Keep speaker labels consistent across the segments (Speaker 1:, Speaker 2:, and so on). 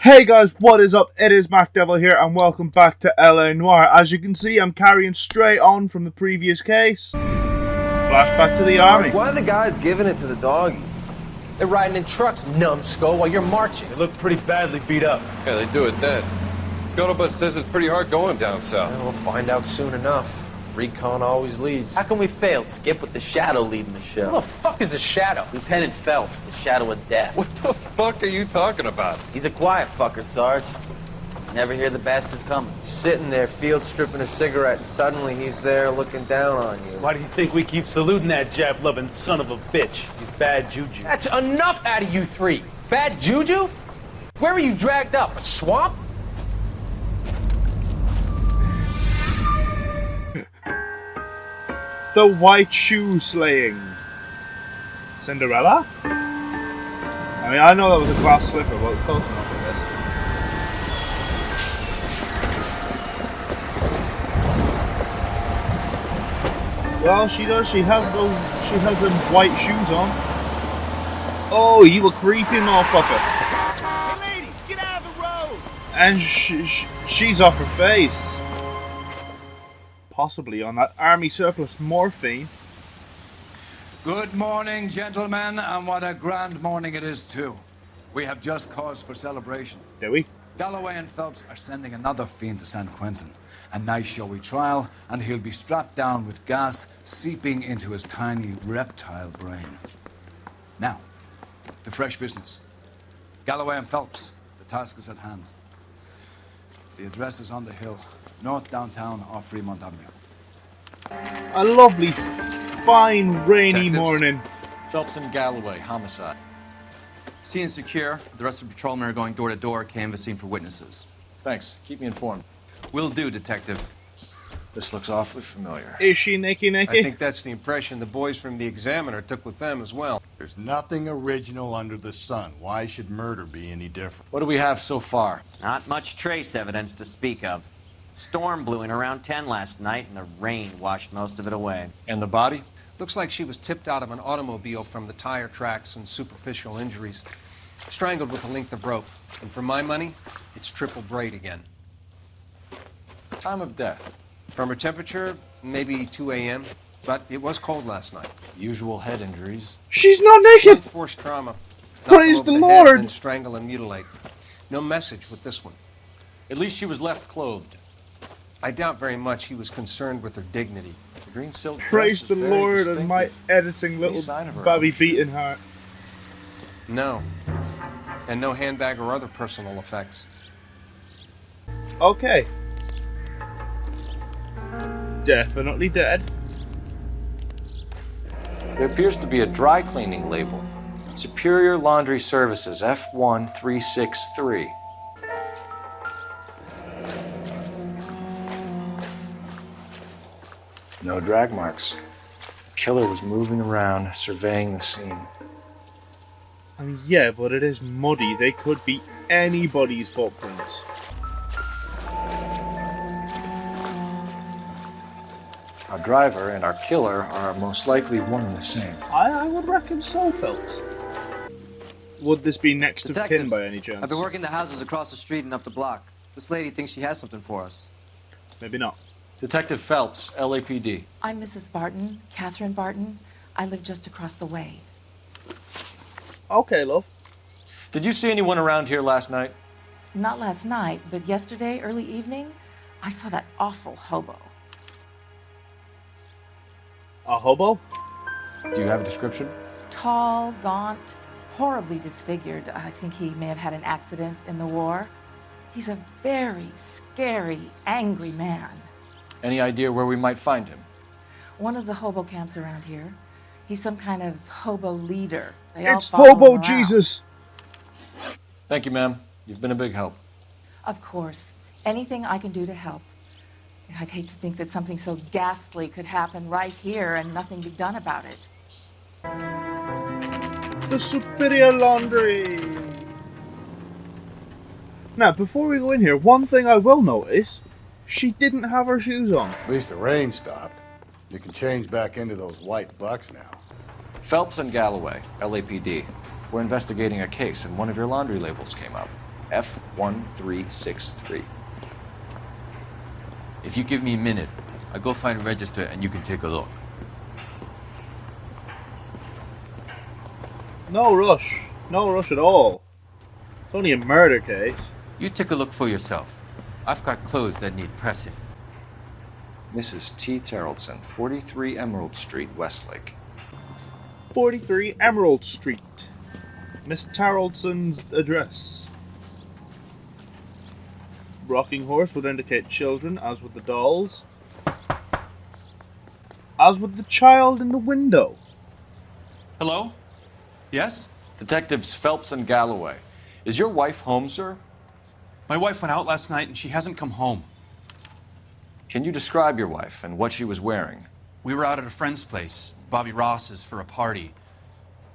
Speaker 1: Hey guys, what is up? It is Mac Devil here and welcome back to LA Noire. As you can see, I'm carrying straight on from the previous case. Flashback to the army.
Speaker 2: Why are the guys giving it to the doggies? They're riding in trucks, numbskull, while you're marching.
Speaker 3: They look pretty badly beat up.
Speaker 4: Yeah, they do it then. Scuttlebutt says it's pretty hard going down south.
Speaker 2: Well, we'll find out soon enough. Recon always leads.
Speaker 5: How can we fail? Skip with the Shadow leading the show.
Speaker 2: Who the fuck is a Shadow?
Speaker 5: Lieutenant Phelps, the Shadow of Death.
Speaker 4: What the fuck are you talking about?
Speaker 5: He's a quiet fucker, Sarge. Never hear the bastard coming.
Speaker 2: You're sitting there, field stripping a cigarette, and suddenly he's there looking down on you.
Speaker 3: Why do you think we keep saluting that Jap-loving son of a bitch? He's bad juju.
Speaker 2: That's enough out of you three. Bad juju? Where were you dragged up? A swamp?
Speaker 1: The white shoe slaying. Cinderella? I mean, I know that was a glass slipper, but close enough for this. Well, she does. She has them white shoes on. Oh, you a creepy motherfucker.
Speaker 6: Hey lady, get out of the road!
Speaker 1: And she's off her face. Possibly on that army surplus morphine.
Speaker 7: Good morning, gentlemen, and what a grand morning it is, too. We have just cause for celebration.
Speaker 1: Do we?
Speaker 7: Galloway and Phelps are sending another fiend to San Quentin. A nice showy trial, and he'll be strapped down with gas seeping into his tiny reptile brain. Now, to fresh business. Galloway and Phelps, the task is at hand. The address is on the hill, north downtown off Fremont Avenue.
Speaker 1: A lovely, fine, rainy
Speaker 7: Detectives.
Speaker 1: morning.
Speaker 8: Phelps and Galloway, homicide.
Speaker 9: Scene secure. The rest of the patrolmen are going door to door, canvassing for witnesses.
Speaker 8: Thanks. Keep me informed.
Speaker 9: Will do, Detective.
Speaker 8: This looks awfully familiar.
Speaker 1: Is she Nicky?
Speaker 4: I think that's the impression the boys from the Examiner took with them as well.
Speaker 6: There's nothing original under the sun. Why should murder be any different?
Speaker 8: What do we have so far?
Speaker 10: Not much trace evidence to speak of. Storm blew in around 10 last night, and the rain washed most of it away.
Speaker 8: And the body?
Speaker 4: Looks like she was tipped out of an automobile from the tire tracks and superficial injuries. Strangled with a length of rope. And for my money, it's triple braid again.
Speaker 8: Time of death?
Speaker 4: From her temperature, maybe 2 a.m., but it was cold last night.
Speaker 8: Usual head injuries.
Speaker 1: She's not naked!
Speaker 4: Forced trauma.
Speaker 1: Praise
Speaker 4: Knock 'em
Speaker 1: the
Speaker 4: over head
Speaker 1: Lord.
Speaker 4: and strangle and mutilate. No message with this one.
Speaker 8: At least she was left clothed.
Speaker 4: I doubt very much he was concerned with her dignity.
Speaker 8: The green silk dress
Speaker 1: Praise
Speaker 8: is
Speaker 1: the
Speaker 8: very
Speaker 1: Lord and my
Speaker 8: distinctive.
Speaker 1: editing little
Speaker 8: sign of her
Speaker 1: babby
Speaker 8: emotion.
Speaker 1: beating heart.
Speaker 4: No. And no handbag or other personal effects.
Speaker 1: Okay. Definitely dead.
Speaker 8: There appears to be a dry cleaning label. Superior Laundry Services, F1363. No drag marks. The killer was moving around, surveying the scene.
Speaker 1: I mean, yeah, but it is muddy. They could be anybody's footprints.
Speaker 8: Our driver and our killer are most likely one and the same.
Speaker 1: I would reckon so, Phelps. Would this be next of kin
Speaker 5: Detectives,
Speaker 1: by any chance?
Speaker 5: I've been working the houses across the street and up the block. This lady thinks she has something for us.
Speaker 1: Maybe not.
Speaker 8: Detective Phelps, LAPD.
Speaker 11: I'm Mrs. Barton, Catherine Barton. I live just across the way.
Speaker 1: Okay, love.
Speaker 8: Did you see anyone around here last night?
Speaker 11: Not last night, but yesterday, early evening, I saw that awful hobo.
Speaker 1: A hobo?
Speaker 8: Do you have a description?
Speaker 11: Tall, gaunt, horribly disfigured. I think he may have had an accident in the war. He's a very scary, angry man.
Speaker 8: Any idea where we might find him?
Speaker 11: One of the hobo camps around here. He's some kind of hobo leader. They all
Speaker 1: It's
Speaker 11: follow him
Speaker 1: Hobo
Speaker 11: around.
Speaker 1: Jesus!
Speaker 8: Thank you, ma'am. You've been a big help.
Speaker 11: Of course. Anything I can do to help. I'd hate to think that something so ghastly could happen right here and nothing be done about it.
Speaker 1: The Superior Laundry! Now, before we go in here, one thing I will notice, she didn't have her shoes on.
Speaker 6: At least the rain stopped. You can change back into those white bucks now.
Speaker 8: Phelps and Galloway, LAPD. We're investigating a case, and one of your laundry labels came up. F1363.
Speaker 9: If you give me a minute, I'll go find a register and you can take a look.
Speaker 1: No rush. No rush at all. It's only a murder case.
Speaker 9: You take a look for yourself. I've got clothes that need pressing.
Speaker 8: Mrs. T. Terrellson, 43 Emerald Street, Westlake.
Speaker 1: 43 Emerald Street. Miss Terrellson's address. Rocking horse would indicate children, as would the dolls. As would the child in the window.
Speaker 9: Hello? Yes?
Speaker 8: Detectives Phelps and Galloway. Is your wife home, sir?
Speaker 9: My wife went out last night and she hasn't come home.
Speaker 8: Can you describe your wife and what she was wearing?
Speaker 9: We were out at a friend's place, Bobby Ross's, for a party.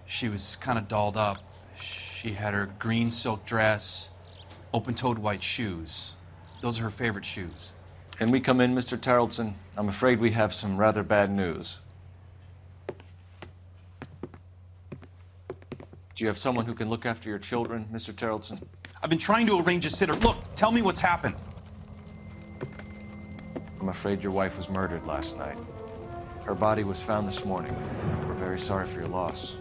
Speaker 9: She was kind of dolled up. She had her green silk dress, open-toed white shoes. Those are her favorite shoes.
Speaker 8: Can we come in, Mr. Terrellson? I'm afraid we have some rather bad news. Do you have someone who can look after your children, Mr. Terrellson?
Speaker 9: I've been trying to arrange a sitter. Look, tell me what's happened.
Speaker 8: I'm afraid your wife was murdered last night. Her body was found this morning. We're very sorry for your loss.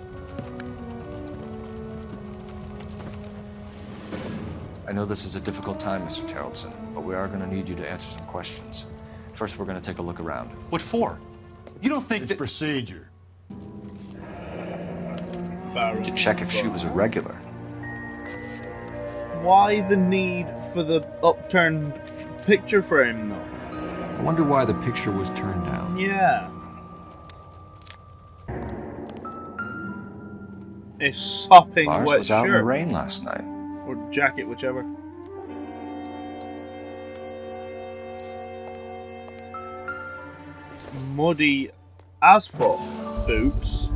Speaker 8: I know this is a difficult time, Mr. Terrellson, but we are going to need you to answer some questions. First, we're going to take a look around.
Speaker 9: What for? You don't think
Speaker 6: It's
Speaker 9: that...
Speaker 6: procedure.
Speaker 8: To check if she was a regular.
Speaker 1: Why the need for the upturned picture frame, though?
Speaker 8: I wonder why the picture was turned down.
Speaker 1: Yeah. A sopping
Speaker 8: Bars
Speaker 1: wet
Speaker 8: was out in the
Speaker 1: shirt.
Speaker 8: rain last night.
Speaker 1: Or jacket, whichever. Muddy asphalt boots.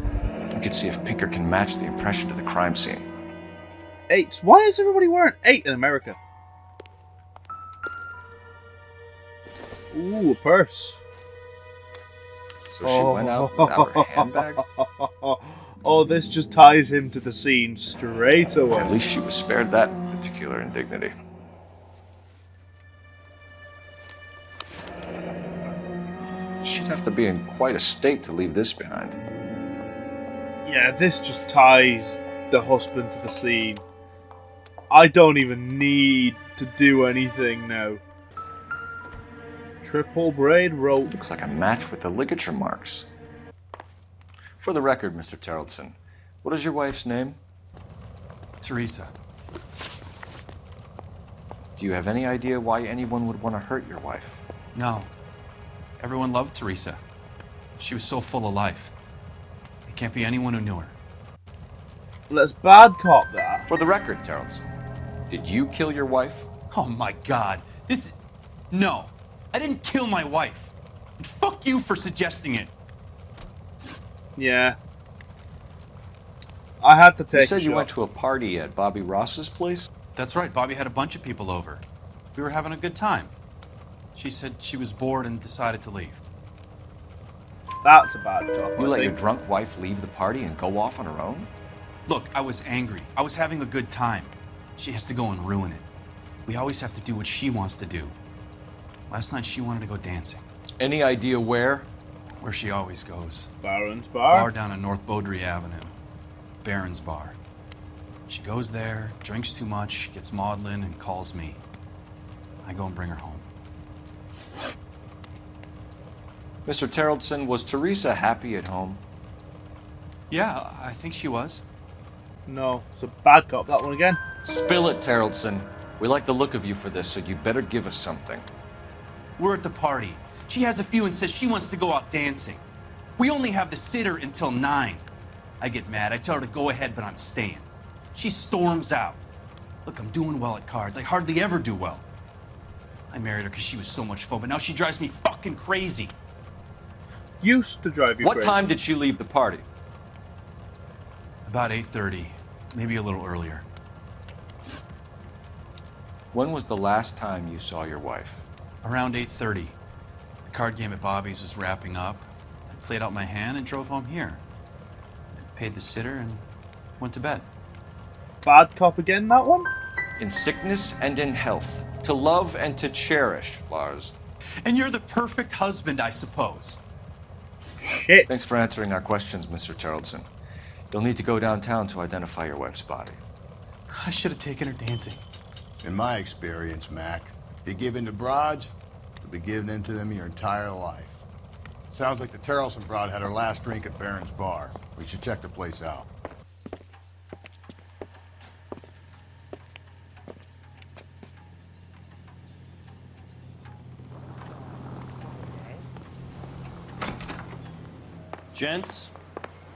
Speaker 8: We could see if Pinker can match the impression to the crime scene.
Speaker 1: 8s. Why is everybody wearing 8 in America? Ooh, a purse.
Speaker 8: So she went out without her handbag?
Speaker 1: Oh, this just ties him to the scene straight away.
Speaker 8: At least she was spared that particular indignity. She'd have to be in quite a state to leave this behind.
Speaker 1: Yeah, this just ties the husband to the scene. I don't even need to do anything now. Triple braid rope.
Speaker 8: Looks like a match with the ligature marks. For the record, Mr. Terrellson, what is your wife's name?
Speaker 9: Teresa.
Speaker 8: Do you have any idea why anyone would want to hurt your wife?
Speaker 9: No. Everyone loved Teresa. She was so full of life. It can't be anyone who knew her.
Speaker 1: Let's bad cop that.
Speaker 8: For the record, Terrellson, did you kill your wife?
Speaker 9: Oh my God. No. I didn't kill my wife. And fuck you for suggesting it.
Speaker 1: Yeah. I had to take
Speaker 8: You said you
Speaker 1: a
Speaker 8: went
Speaker 1: shot.
Speaker 8: to a party at Bobby Ross's place?
Speaker 9: That's right. Bobby had a bunch of people over. We were having a good time. She said she was bored and decided to leave.
Speaker 1: That's a bad cop.
Speaker 8: You
Speaker 1: I
Speaker 8: let your
Speaker 1: think.
Speaker 8: drunk wife leave the party and go off on her own?
Speaker 9: Look, I was angry. I was having a good time. She has to go and ruin it. We always have to do what she wants to do. Last night she wanted to go dancing.
Speaker 8: Any idea where?
Speaker 9: Where she always goes.
Speaker 1: Baron's Bar.
Speaker 9: Bar down on North Beaudry Avenue. Baron's Bar. She goes there, drinks too much, gets maudlin, and calls me. I go and bring her home.
Speaker 8: Mr. Terrellson, was Teresa happy at home?
Speaker 9: Yeah, I think she was.
Speaker 1: No, it's a bad cop, that one again.
Speaker 8: Spill it, Terrellson. We like the look of you for this, so you better give us something.
Speaker 9: We're at the party. She has a few and says she wants to go out dancing. We only have the sitter until 9. I get mad. I tell her to go ahead, but I'm staying. She storms out. Look, I'm doing well at cards. I hardly ever do well. I married her because she was so much fun, but now she drives me fucking crazy.
Speaker 1: Used to drive you
Speaker 8: What
Speaker 1: crazy.
Speaker 8: time did she leave the party?
Speaker 9: About 8:30, maybe a little earlier.
Speaker 8: When was the last time you saw your wife?
Speaker 9: Around 8:30. The card game at Bobby's was wrapping up. I played out my hand and drove home here. I paid the sitter and went to bed.
Speaker 1: Bad cop again, that one?
Speaker 8: in sickness and in health, to love and to cherish, Lars.
Speaker 9: And you're the perfect husband, I suppose.
Speaker 1: Shit.
Speaker 8: Thanks for answering our questions, Mr. Tarleton. You'll need to go downtown to identify your wife's body.
Speaker 9: I should have taken her dancing.
Speaker 6: In my experience, Mac, if you give in to broads, you'll be giving in to them your entire life. Sounds like the Tarleton broad had her last drink at Barron's Bar. We should check the place out.
Speaker 3: Gents,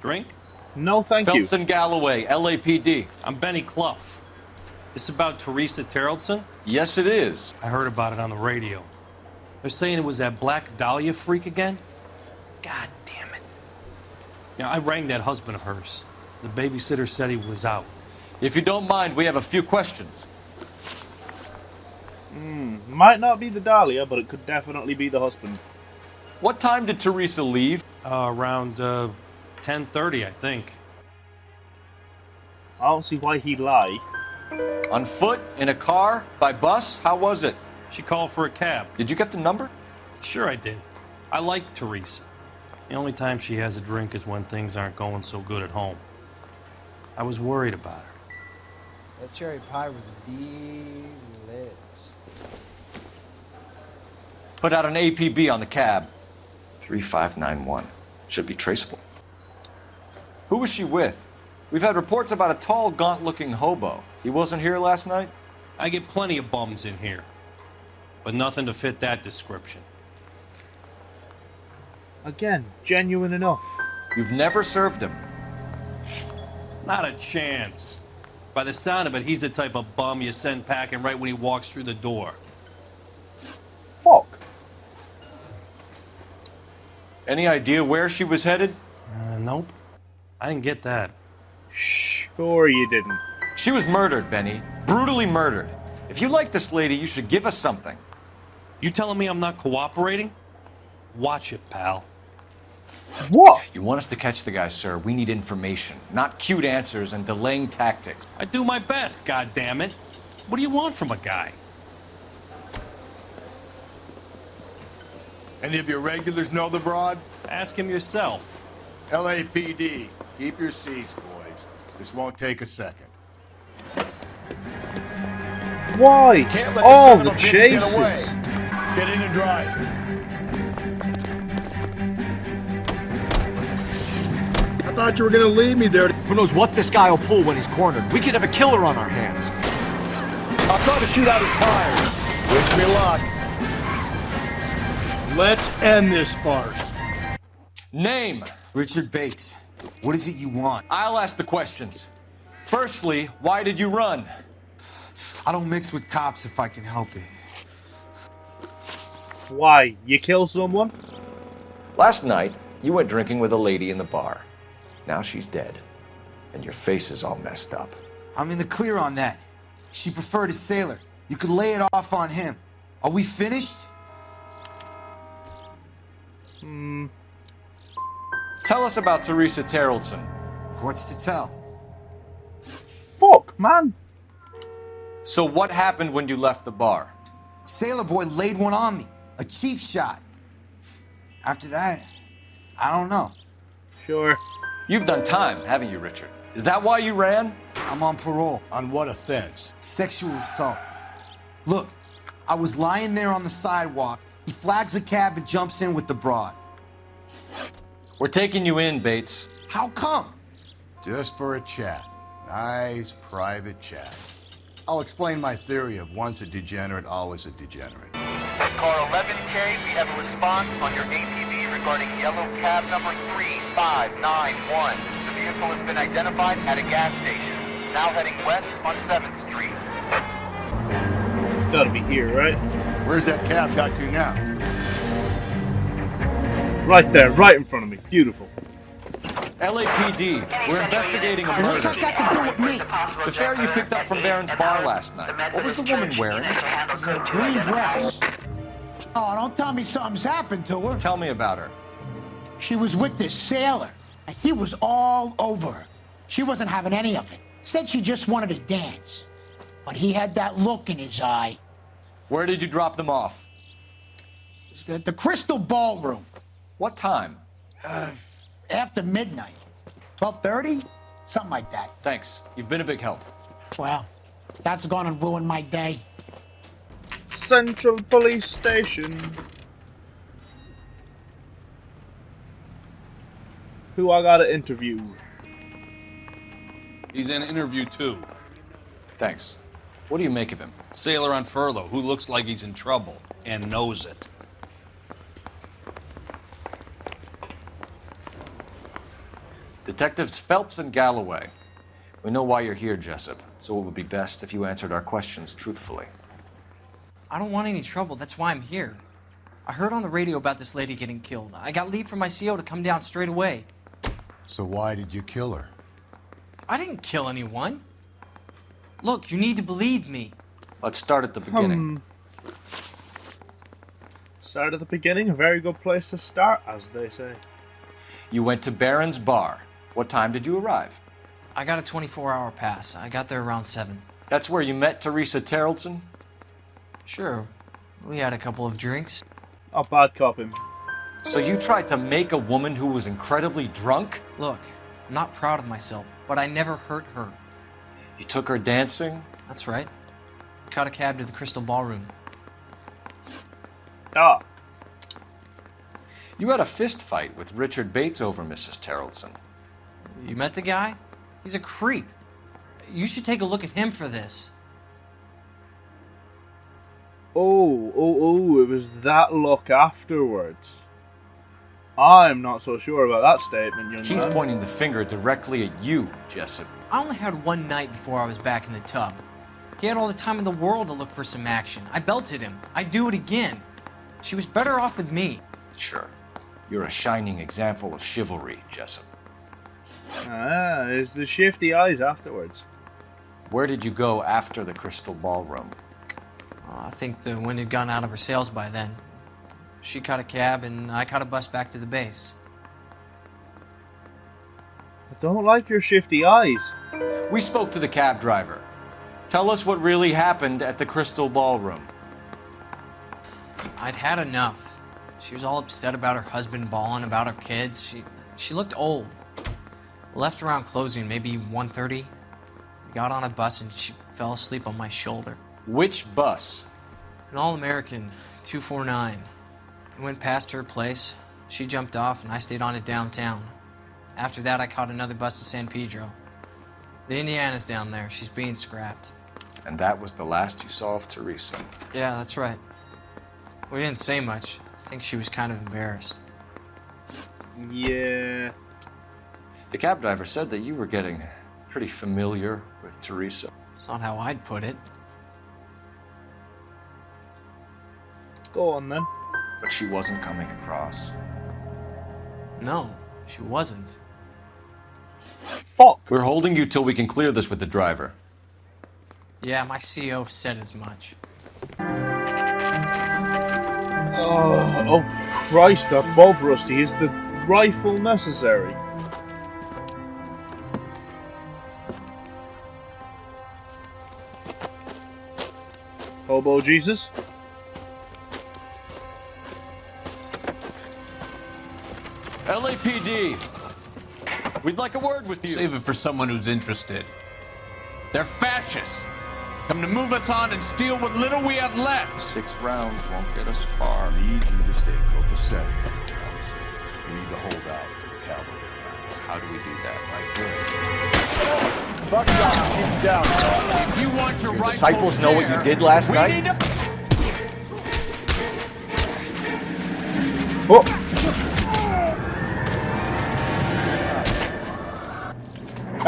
Speaker 3: drink?
Speaker 1: No, thank you.
Speaker 8: Phelps and Galloway, LAPD.
Speaker 3: I'm Benny Clough. This about Teresa Tarleton?
Speaker 8: Yes, it is.
Speaker 3: I heard about it on the radio. They're saying it was that Black Dahlia freak again? God damn it. Yeah, I rang that husband of hers. The babysitter said he was out.
Speaker 8: If you don't mind, we have a few questions.
Speaker 1: Might not be the Dahlia, but it could definitely be the husband.
Speaker 8: What time did Teresa leave?
Speaker 3: Around 10:30, I think.
Speaker 1: I don't see why he'd lie.
Speaker 8: On foot? In a car? By bus? How was it?
Speaker 3: She called for a cab.
Speaker 8: Did you get the number?
Speaker 3: Sure I did. I like Teresa. The only time she has a drink is when things aren't going so good at home. I was worried about her.
Speaker 12: That cherry pie was delicious.
Speaker 8: Put out an APB on the cab. 3591. Should be traceable. Who was she with? We've had reports about a tall, gaunt-looking hobo. He wasn't here last night?
Speaker 3: I get plenty of bums in here, but nothing to fit that description.
Speaker 1: Again, genuine enough.
Speaker 8: You've never served him.
Speaker 3: Not a chance. By the sound of it, he's the type of bum you send packing right when he walks through the door.
Speaker 1: Fuck.
Speaker 8: Any idea where she was headed?
Speaker 3: Nope. I didn't get that.
Speaker 1: Sure you didn't.
Speaker 8: She was murdered, Benny. Brutally murdered. If you like this lady, you should give us something.
Speaker 3: You telling me I'm not cooperating? Watch it, pal.
Speaker 1: What?
Speaker 8: You want us to catch the guy, sir. We need information, not cute answers and delaying tactics.
Speaker 3: I do my best, goddammit. What do you want from a guy?
Speaker 6: Any of your regulars know the broad?
Speaker 3: Ask him yourself.
Speaker 6: LAPD, keep your seats, boys. This won't take a second.
Speaker 1: Why?
Speaker 6: Can't let
Speaker 1: All
Speaker 6: the
Speaker 1: the
Speaker 6: son of a bitch get away.
Speaker 1: chases.
Speaker 6: Get in and drive.
Speaker 13: I thought you were gonna leave me there.
Speaker 14: Who knows what this guy will pull when he's cornered? We could have a killer on our hands.
Speaker 6: I'll try to shoot out his tires. Wish me luck.
Speaker 13: Let's end this farce.
Speaker 8: Name.
Speaker 12: Richard Bates. What is it you want?
Speaker 8: I'll ask the questions. Firstly, why did you run?
Speaker 12: I don't mix with cops if I can help it.
Speaker 1: Why? You kill someone?
Speaker 8: Last night, you went drinking with a lady in the bar. Now she's dead, and your face is all messed up.
Speaker 12: I'm in the clear on that. She preferred a sailor. You could lay it off on him. Are we finished?
Speaker 8: Tell us about Teresa Tarleton.
Speaker 12: What's to tell?
Speaker 1: Fuck, man.
Speaker 8: So what happened when you left the bar?
Speaker 12: Sailor boy laid one on me. A cheap shot. After that, I don't know.
Speaker 1: Sure.
Speaker 8: You've done time, haven't you, Richard? Is that why you ran?
Speaker 12: I'm on parole.
Speaker 6: On what offense?
Speaker 12: Sexual assault. Look, I was lying there on the sidewalk. He flags a cab and jumps in with the broad.
Speaker 8: We're taking you in, Bates.
Speaker 12: How come?
Speaker 6: Just for a chat. Nice private chat. I'll explain my theory of once a degenerate, always a degenerate.
Speaker 15: At car 11K, we have a response on your APB regarding yellow cab number 3591. The vehicle has been identified at a gas station. Now heading west on 7th Street.
Speaker 1: Gotta be here, right?
Speaker 6: Where's that cab got to now?
Speaker 1: Right there, right in front of me. Beautiful.
Speaker 8: LAPD, we're investigating a murder.
Speaker 16: What's that got to do with me?
Speaker 8: The fare you picked up from Barron's bar last night. What was the woman wearing?
Speaker 16: A green dress. Oh, don't tell me something's happened to her.
Speaker 8: Tell me about her.
Speaker 16: She was with this sailor, and he was all over her. She wasn't having any of it. Said she just wanted to dance. but he had that look in his eye.
Speaker 8: Where did you drop them off?
Speaker 16: It's at the Crystal Ballroom.
Speaker 8: What time?
Speaker 16: After midnight. 12:30? Something like that.
Speaker 8: Thanks. You've been a big help.
Speaker 16: Well, that's gonna ruin my day.
Speaker 1: Central Police Station. Who I gotta interview?
Speaker 9: He's in interview 2.
Speaker 8: Thanks. What do you make of him?
Speaker 9: Sailor on furlough who looks like he's in trouble and knows it.
Speaker 8: Detectives Phelps and Galloway. We know why you're here, Jessup, so it would be best if you answered our questions truthfully.
Speaker 17: I don't want any trouble. That's why I'm here. I heard on the radio about this lady getting killed. I got leave from my CO to come down straight away.
Speaker 6: So why did you kill her?
Speaker 17: I didn't kill anyone. Look, you need to believe me.
Speaker 8: Let's start at the beginning.
Speaker 1: Start at the beginning, a very good place to start, as they say.
Speaker 8: You went to Barron's Bar. What time did you arrive?
Speaker 17: I got a 24-hour pass. I got there around 7.
Speaker 8: That's where you met Teresa Terrelson?
Speaker 17: Sure. We had a couple of drinks.
Speaker 1: Not bad copping.
Speaker 8: So you tried to make a woman who was incredibly drunk?
Speaker 17: Look, I'm not proud of myself, but I never hurt her.
Speaker 8: You took her dancing?
Speaker 17: That's right. Caught a cab to the Crystal Ballroom.
Speaker 1: Ah.
Speaker 8: You had a fist fight with Richard Bates over Mrs. Terrelson.
Speaker 17: You met the guy? He's a creep. You should take a look at him for this.
Speaker 1: Oh, it was that look afterwards. I'm not so sure about that statement, young man.
Speaker 8: He's pointing the finger directly at you, Jessup.
Speaker 17: I only had one night before I was back in the tub. He had all the time in the world to look for some action. I belted him. I'd do it again. She was better off with me.
Speaker 8: Sure. You're a shining example of chivalry, Jessup.
Speaker 1: Ah, there's the shifty eyes afterwards.
Speaker 8: Where did you go after the Crystal Ballroom?
Speaker 17: I think the wind had gone out of her sails by then. She caught a cab and I caught a bus back to the base.
Speaker 1: I don't like your shifty eyes.
Speaker 8: We spoke to the cab driver. Tell us what really happened at the Crystal Ballroom.
Speaker 17: I'd had enough. She was all upset about her husband bawling about her kids. She looked old. Left around closing, maybe 1:30. Got on a bus and she fell asleep on my shoulder.
Speaker 8: Which bus?
Speaker 17: An All-American, 249. I went past her place. She jumped off and I stayed on it downtown. After that, I caught another bus to San Pedro. The Indiana's down there. She's being scrapped.
Speaker 8: And that was the last you saw of Teresa?
Speaker 17: Yeah, that's right. We didn't say much. I think she was kind of embarrassed.
Speaker 1: Yeah.
Speaker 8: The cab driver said that you were getting pretty familiar with Teresa.
Speaker 17: It's not how I'd put it.
Speaker 1: Go on then.
Speaker 8: But she wasn't coming across.
Speaker 17: No, she wasn't.
Speaker 1: Fuck!
Speaker 8: We're holding you till we can clear this with the driver.
Speaker 17: Yeah, my CO said as much.
Speaker 1: Oh Christ above, Rusty. Is the rifle necessary? Hobo Jesus?
Speaker 8: LAPD! We'd like a word with you.
Speaker 9: Save it for someone who's interested. They're fascists. Come to move us on and steal what little we have left.
Speaker 8: 6 rounds won't get us far.
Speaker 6: I need you to stay copacetic, fellas. We need to hold out to the cavalry line.
Speaker 8: How do we do that?
Speaker 6: Like this. Buck shot, keep down.
Speaker 9: If you want your rightful
Speaker 8: Disciples
Speaker 9: share,
Speaker 8: know what you did last night?
Speaker 9: Need to...
Speaker 1: Oh!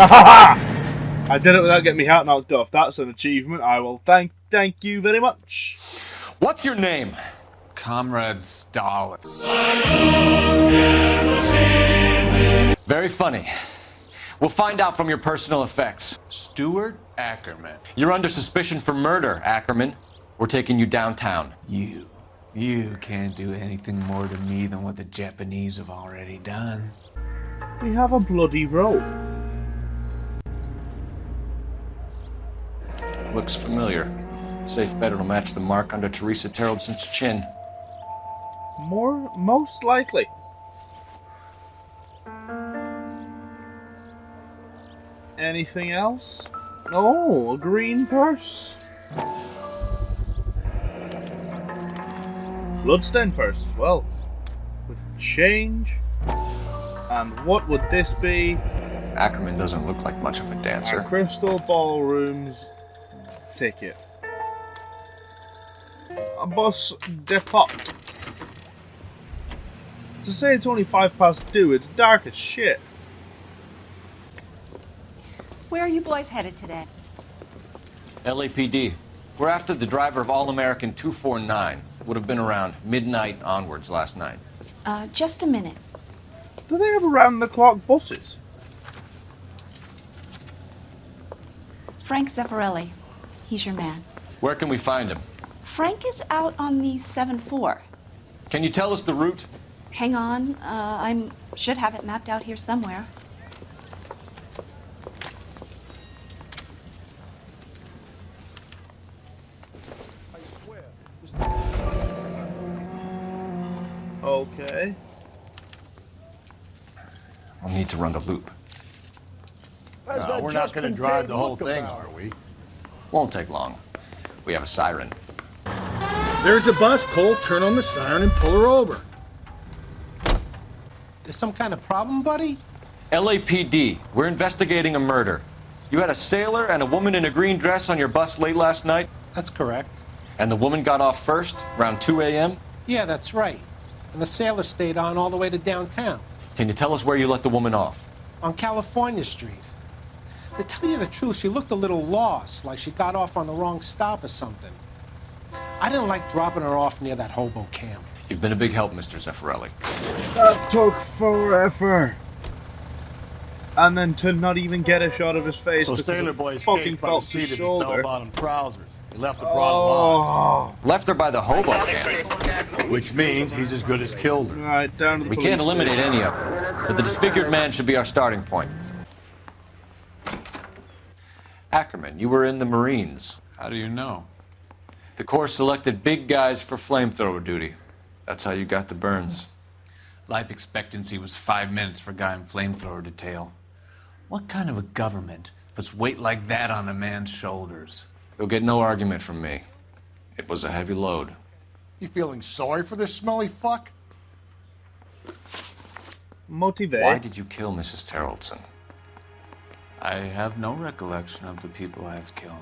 Speaker 1: I did it without getting my hat knocked off. That's an achievement. I will thank you very much.
Speaker 8: What's your name?
Speaker 9: Comrade Stalin.
Speaker 8: Very funny. We'll find out from your personal effects.
Speaker 9: Stuart Ackerman.
Speaker 8: You're under suspicion for murder, Ackerman. We're taking you downtown.
Speaker 9: You can't do anything more to me than what the Japanese have already done.
Speaker 1: We have a bloody rope.
Speaker 8: Looks familiar. Safe bet it'll match the mark under Teresa Terreldson's chin.
Speaker 1: Most likely. Anything else? Oh, a green purse. Bloodstained purse. Well, with change. And what would this be?
Speaker 8: Ackerman doesn't look like much of a dancer.
Speaker 1: A Crystal Ballroom's ticket. A bus depot. To say it's only 2:05, it's dark as shit.
Speaker 18: Where are you boys headed today?
Speaker 8: LAPD. We're after the driver of All-American 249. Would have been around midnight onwards last night.
Speaker 18: Just a minute.
Speaker 1: Do they have around-the-clock buses?
Speaker 18: Frank Zeffirelli. He's your man.
Speaker 8: Where can we find him?
Speaker 18: Frank is out on the 7-4.
Speaker 8: Can you tell us the route?
Speaker 18: Hang on. I should have it mapped out here somewhere.
Speaker 1: Okay.
Speaker 8: I'll need to run the loop.
Speaker 6: No, we're not going to drive the whole thing, are we?
Speaker 8: Won't take long. We have a siren.
Speaker 13: There's the bus, Cole. Turn on the siren and pull her over.
Speaker 16: There's some kind of problem, buddy?
Speaker 8: LAPD. We're investigating a murder. You had a sailor and a woman in a green dress on your bus late last night?
Speaker 16: That's correct.
Speaker 8: And the woman got off first, around 2 a.m.?
Speaker 16: Yeah, that's right. And the sailor stayed on all the way to downtown.
Speaker 8: Can you tell us where you let the woman off?
Speaker 16: On California Street. To tell you the truth, she looked a little lost, like she got off on the wrong stop or something. I didn't like dropping her off near that hobo camp.
Speaker 8: You've been a big help, Mr. Zeffirelli.
Speaker 1: That took forever. And then to not even get a shot of his face
Speaker 6: So
Speaker 1: because
Speaker 6: Sailor
Speaker 1: it
Speaker 6: Boy
Speaker 1: fucking
Speaker 6: escaped by the
Speaker 1: felt
Speaker 6: seat
Speaker 1: his
Speaker 6: of his
Speaker 1: shoulder.
Speaker 6: bell-bottom trousers. He left the broad
Speaker 8: Left her by the hobo camp.
Speaker 6: Which means he's as good as killed her.
Speaker 1: Right, down to the
Speaker 8: We
Speaker 1: police
Speaker 8: can't eliminate
Speaker 1: station.
Speaker 8: any of them, but the disfigured man should be our starting point. Ackerman, you were in the Marines.
Speaker 9: How do you know?
Speaker 8: The Corps selected big guys for flamethrower duty. That's how you got the burns.
Speaker 9: Life expectancy was 5 minutes for a guy in flamethrower detail. What kind of a government puts weight like that on a man's shoulders?
Speaker 8: You'll get no argument from me. It was a heavy load.
Speaker 6: You feeling sorry for this smelly fuck?
Speaker 1: Motivate.
Speaker 8: Why did you kill Mrs. Terrelson?
Speaker 9: I have no recollection of the people I have killed.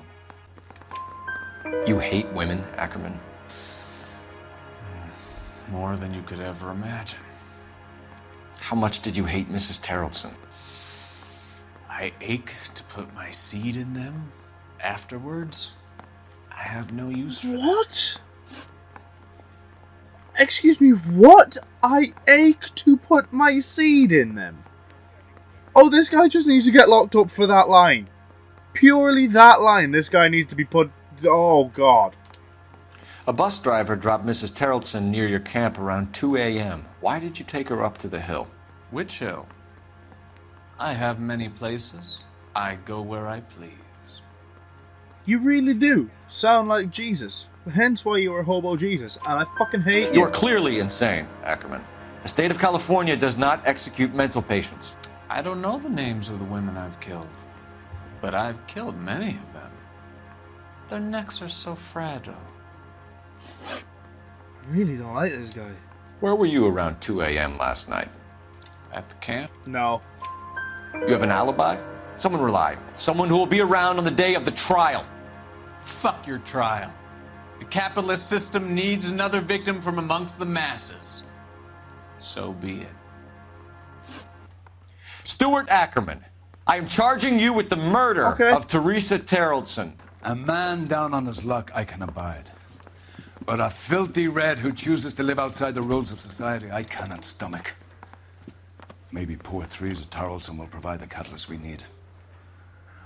Speaker 8: You hate women, Ackerman?
Speaker 9: More than you could ever imagine.
Speaker 8: How much did you hate Mrs. Terrelson?
Speaker 9: I ache to put my seed in them. Afterwards, I have no use for
Speaker 1: What? Excuse me, what? I ache to put my seed in them. Oh, this guy just needs to get locked up for that line. Purely that line. This guy needs to be put... Oh, God.
Speaker 8: A bus driver dropped Mrs. Terrelson near your camp around 2 a.m. Why did you take her up to the hill?
Speaker 9: Which hill? I have many places. I go where I please.
Speaker 1: You really do sound like Jesus. Hence why you were Hobo Jesus. And I fucking hate you.
Speaker 8: You are clearly insane, Ackerman. The state of California does not execute mental patients.
Speaker 9: I don't know the names of the women I've killed, but I've killed many of them. Their necks are so fragile.
Speaker 1: I really don't like this guy.
Speaker 8: Where were you around 2 a.m. last night?
Speaker 9: At the camp?
Speaker 1: No.
Speaker 8: You have an alibi? Someone reliable. Someone who will be around on the day of the trial.
Speaker 9: Fuck your trial. The capitalist system needs another victim from amongst the masses. So be it.
Speaker 8: Stuart Ackerman, I am charging you with the murder of Teresa Terrelson.
Speaker 7: A man down on his luck I can abide. But a filthy red who chooses to live outside the rules of society I cannot stomach. Maybe poor Teresa Terrelson will provide the catalyst we need.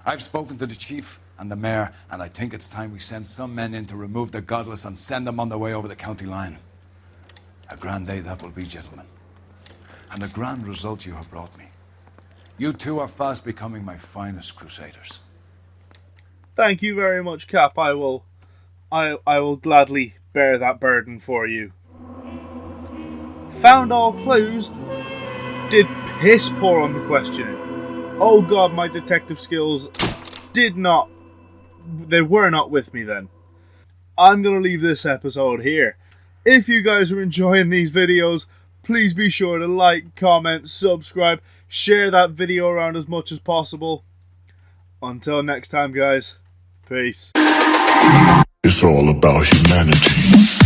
Speaker 7: I've spoken to the chief and the mayor, and I think it's time we send some men in to remove the godless and send them on their way over the county line. A grand day that will be, gentlemen. And a grand result you have brought me. You two are fast becoming my finest crusaders.
Speaker 1: Thank you very much, Cap. I will gladly bear that burden for you. Found all clues. Did piss poor on the questioning. Oh god, my detective skills they were not with me then. I'm going to leave this episode here. If you guys are enjoying these videos, please be sure to like, comment, subscribe, share that video around as much as possible. Until next time, guys. Peace.
Speaker 19: It's all about humanity.